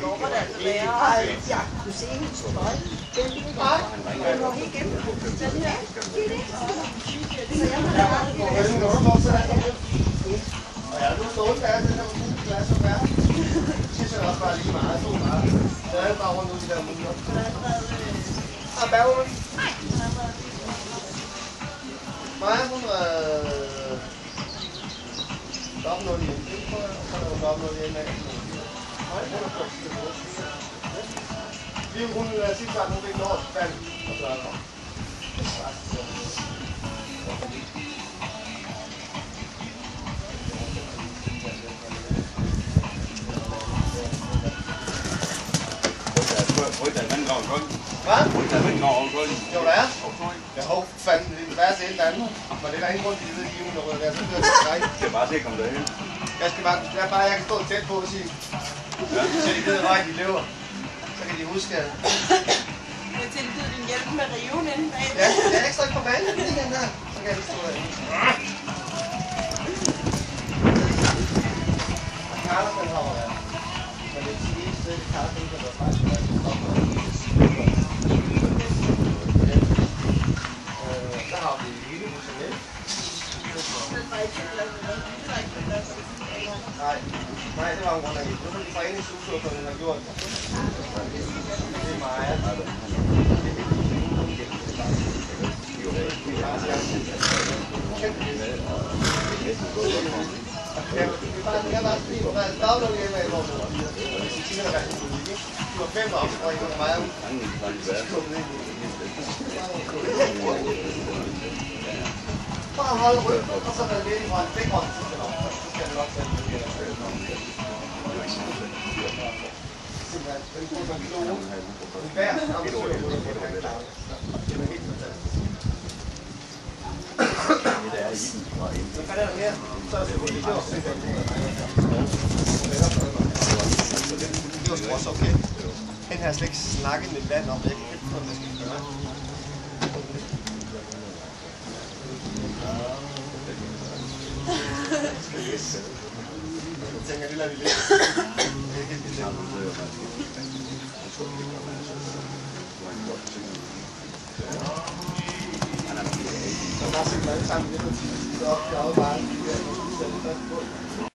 hvorfor det altså være. Ja, du ser hendes trøje. Den var helt gennem. Den her. Så jeg må da og ja, nu står den der, den her glas og bær. Det synes jeg også bare lige meget, så meget. Så er det bare rundt ud de der muligheder. Og bærgen? Nej. Maja, hun var dobbelt 0 i en. Det tror jeg, og så er der dobbelt 0 i en af. Nej, hun er først til vores. Hun sidste gang, hun fik en års fald, og så er der. Rykker i vandgraven kun. Hvad? Rykker i vandgraven kun. Jo, der er. Jeg håber fanden, det er den værste ende anden. Men det er der ingen grund til, at de ved, at der ryger der. Så bliver det træk. Jeg skal bare se, om derhen. Jeg skal bare, det er bare, jeg kan stå tæt på og sige, så de ved, hvor de lever. Så kan de huske, at... Jeg tilbyder din hjælp med riven inden bag. Ja, jeg er ikke så ikke på banen i den der. Så kan jeg lige stå der. Og Carlos, den har været. Men det er det eneste sted, det Carlos, den kan være faktisk være. Der har vi hele huset med. Nej, det var en grund af det. Nu er de foreningshuset, som den har gjort. Det er Maja. Jeg var lige på hvad daglig hjemme af vores mor. Hvis I tænker, der er en politik, ikke? Du var 5 år, og I var meget ud. Bare holde ryggen, og så være lidt i hånden. Begge hånden, så skal det nok tage det. Simpelthen, den kunne man kloge. En hver samtidig, hvor du kan klare det. Det er helt fantastisk. Så kan der mere, så er det lige gjort. Det var også okay. Den har slet ikke snakket med vand om, jeg kan ikke få, hvad jeg skal gøre. Jeg tænker, det lader vi lidt. Så bare sætte mig alle sammen lidt og sige, så op, jeg er jo bare,